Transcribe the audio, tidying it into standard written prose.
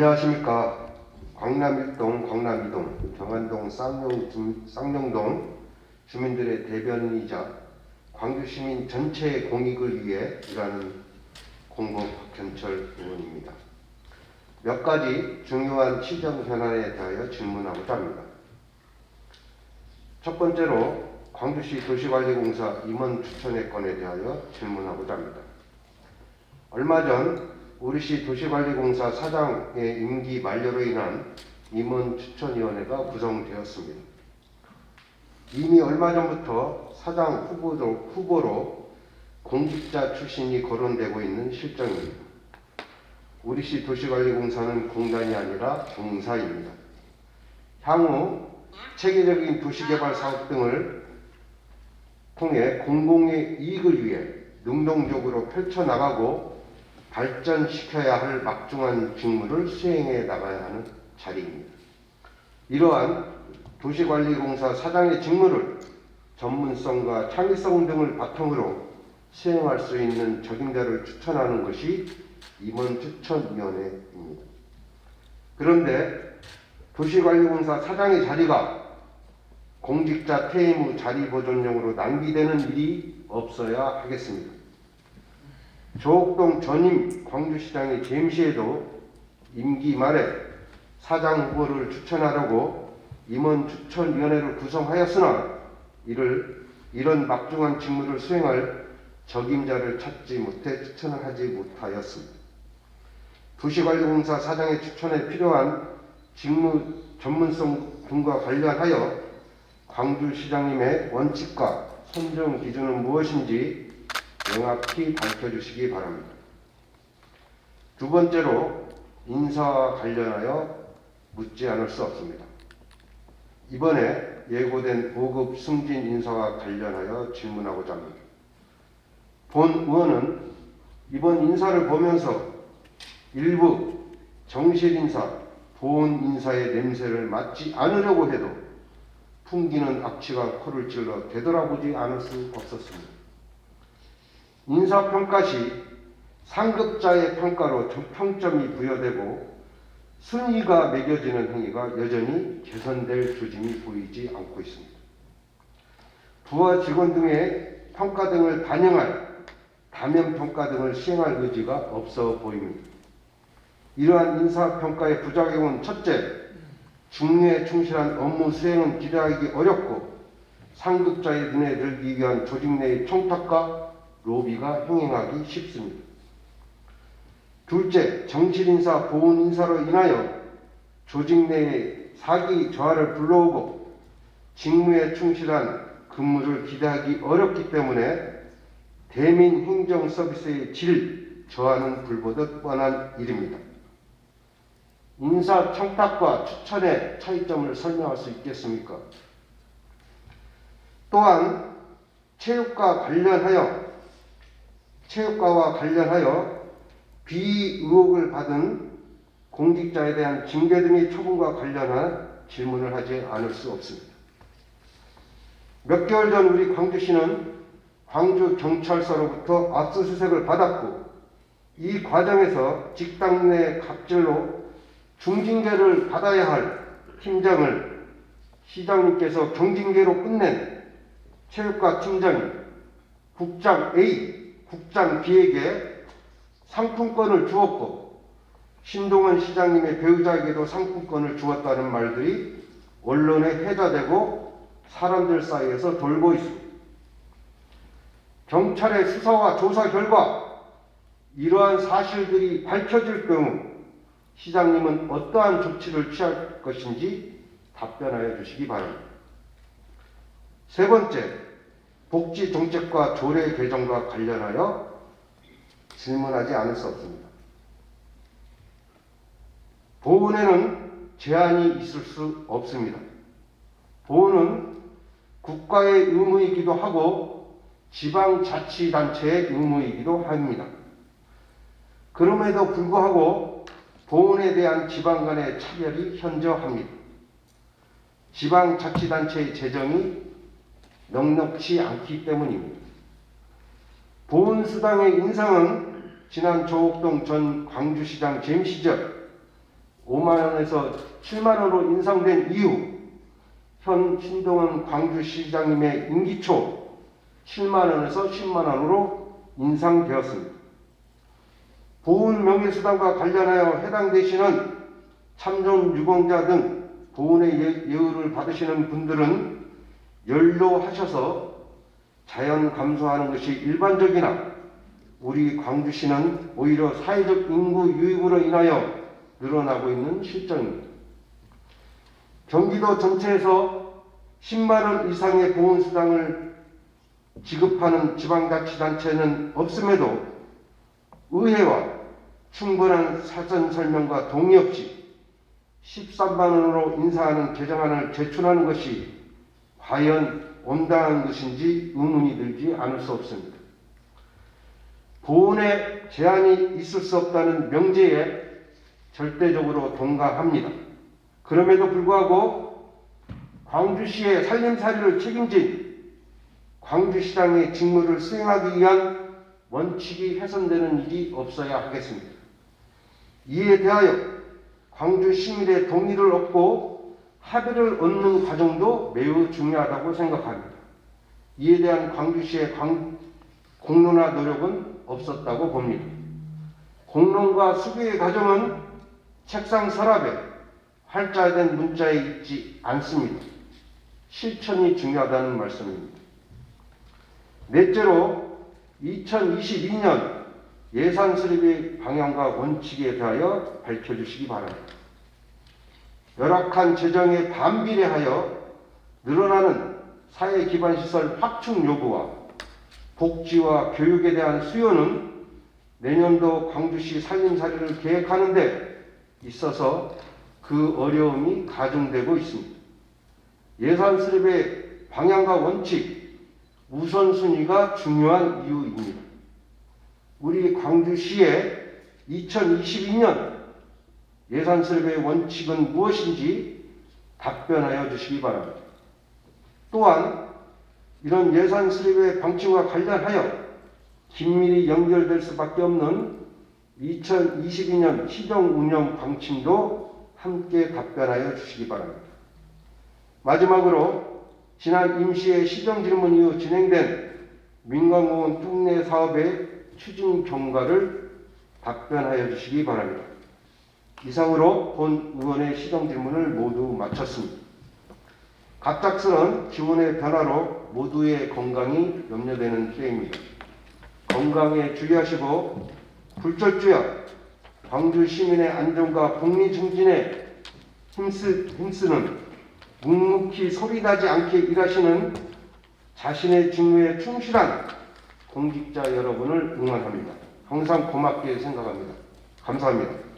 안녕하십니까. 광남 1동, 광남 2동, 경안동, 쌍용동 주민들의 대변인이자 광주시민 전체의 공익을 위해 일하는 공범 박현철 의원입니다. 몇 가지 중요한 시정 현안에 대하여 질문하고자 합니다. 첫 번째로 광주시 도시관리공사 임원 추천의 건에 대하여 질문하고자 합니다. 얼마 전 우리시 도시관리공사 사장의 임기 만료로 인한 임원추천위원회가 구성되었습니다. 이미 얼마 전부터 사장 후보로 공직자 출신이 거론되고 있는 실정입니다. 우리시 도시관리공사는 공단이 아니라 공사입니다. 향후 체계적인 도시개발 사업 등을 통해 공공의 이익을 위해 능동적으로 펼쳐나가고 발전시켜야 할 막중한 직무를 수행해 나가야 하는 자리입니다. 이러한 도시관리공사 사장의 직무를 전문성과 창의성 등을 바탕으로 수행할 수 있는 적임자를 추천하는 것이 임원추천위원회입니다. 그런데 도시관리공사 사장의 자리가 공직자 퇴임 후 자리 보존용으로 낭비되는 일이 없어야 하겠습니다. 조옥동 전임 광주시장의 재임시에도 임기 말에 사장 후보를 추천하려고 임원추천위원회를 구성하였으나 이런 막중한 직무를 수행할 적임자를 찾지 못해 추천을 하지 못하였습니다. 도시관리공사 사장의 추천에 필요한 직무 전문성 등과 관련하여 광주시장님의 원칙과 선정 기준은 무엇인지 명확히 밝혀주시기 바랍니다. 두 번째로 인사와 관련하여 묻지 않을 수 없습니다. 이번에 예고된 5급 승진 인사와 관련하여 질문하고자 합니다. 본 의원은 이번 인사를 보면서 일부 정실 인사, 보훈 인사의 냄새를 맡지 않으려고 해도 풍기는 악취가 코를 찔러 되돌아보지 않을 수 없었습니다. 인사평가 시 상급자의 평가로 평점이 부여되고 순위가 매겨지는 행위가 여전히 개선될 조짐이 보이지 않고 있습니다. 부하 직원 등의 평가 등을 반영할 다면평가 등을 시행할 의지가 없어 보입니다. 이러한 인사평가의 부작용은 첫째, 중요에 충실한 업무 수행은 기대하기 어렵고 상급자의 눈에 들기 위한 조직 내의 청탁과 로비가 행행하기 쉽습니다. 둘째, 정실인사, 보훈인사로 인하여 조직 내의 사기 저하를 불러오고 직무에 충실한 근무를 기대하기 어렵기 때문에 대민 행정 서비스의 질 저하는 불보듯 뻔한 일입니다. 인사 청탁과 추천의 차이점을 설명할 수 있겠습니까? 또한 체육과와 관련하여 비의혹을 받은 공직자에 대한 징계 등의 처분과 관련한 질문을 하지 않을 수 없습니다. 몇 개월 전 우리 광주시는 광주경찰서로부터 압수수색을 받았고 이 과정에서 직당 내 갑질로 중징계를 받아야 할 팀장을 시장님께서 경징계로 끝낸 체육과 팀장이 국장 A, 국장 B에게 상품권을 주었고 신동원 시장님의 배우자에게도 상품권을 주었다는 말들이 언론에 회자되고 사람들 사이에서 돌고 있습니다. 경찰의 수사와 조사 결과 이러한 사실들이 밝혀질 경우 시장님은 어떠한 조치를 취할 것인지 답변하여 주시기 바랍니다. 세 번째, 복지 정책과 조례 개정과 관련하여 질문하지 않을 수 없습니다. 보훈에는 제한이 있을 수 없습니다. 보훈은 국가의 의무이기도 하고 지방자치단체의 의무이기도 합니다. 그럼에도 불구하고 보훈에 대한 지방 간의 차별이 현저합니다. 지방자치단체의 재정이 넉넉치 않기 때문입니다. 보훈수당의 인상은 지난 조옥동 전 광주시장 재임 시절 5만 원에서 7만 원으로 인상된 이후 현 신동은 광주시장님의 임기 초 7만 원에서 10만 원으로 인상되었습니다. 보훈 명예수당과 관련하여 해당되시는 참전 유공자 등 보훈의 예우를 받으시는 분들은 연로하셔서 자연 감소하는 것이 일반적이나 우리 광주시는 오히려 사회적 인구 유입으로 인하여 늘어나고 있는 실정입니다. 경기도 전체에서 10만 원 이상의 보훈수당을 지급하는 지방자치단체는 없음에도 의회와 충분한 사전 설명과 동의 없이 13만 원으로 인상하는 개정안을 제출하는 것이 과연 온당한 것인지 의문이 들지 않을 수 없습니다. 보훈에 제한이 있을 수 없다는 명제에 절대적으로 동감합니다. 그럼에도 불구하고 광주시의 살림살이를 책임진 광주시장의 직무를 수행하기 위한 원칙이 훼손되는 일이 없어야 하겠습니다. 이에 대하여 광주 시민의 동의를 얻고 합의를 얻는 과정도 매우 중요하다고 생각합니다. 이에 대한 광주시의 공론화 노력은 없었다고 봅니다. 공론과 수비의 과정은 책상 서랍에 활자된 문자에 있지 않습니다. 실천이 중요하다는 말씀입니다. 넷째로 2022년 예산 수립의 방향과 원칙에 대하여 밝혀주시기 바랍니다. 열악한 재정에 반비례하여 늘어나는 사회기반시설 확충 요구와 복지와 교육에 대한 수요는 내년도 광주시 살림살이를 계획하는 데 있어서 그 어려움이 가중되고 있습니다. 예산 수립의 방향과 원칙, 우선순위가 중요한 이유입니다. 우리 광주시의 2022년 예산 수립의 원칙은 무엇인지 답변하여 주시기 바랍니다. 또한 이런 예산 수립의 방침과 관련하여 긴밀히 연결될 수밖에 없는 2022년 시정 운영 방침도 함께 답변하여 주시기 바랍니다. 마지막으로 지난 임시의 시정 질문 이후 진행된 민간공원 특례 사업의 추진 경과를 답변하여 주시기 바랍니다. 이상으로 본 의원의 시정 질문을 모두 마쳤습니다. 갑작스런 기온의 변화로 모두의 건강이 염려되는 때입니다. 건강에 주의하시고 불철주야 광주 시민의 안전과 복리 증진에 힘쓰는 묵묵히 소리나지 않게 일하시는 자신의 직무에 충실한 공직자 여러분을 응원합니다. 항상 고맙게 생각합니다. 감사합니다.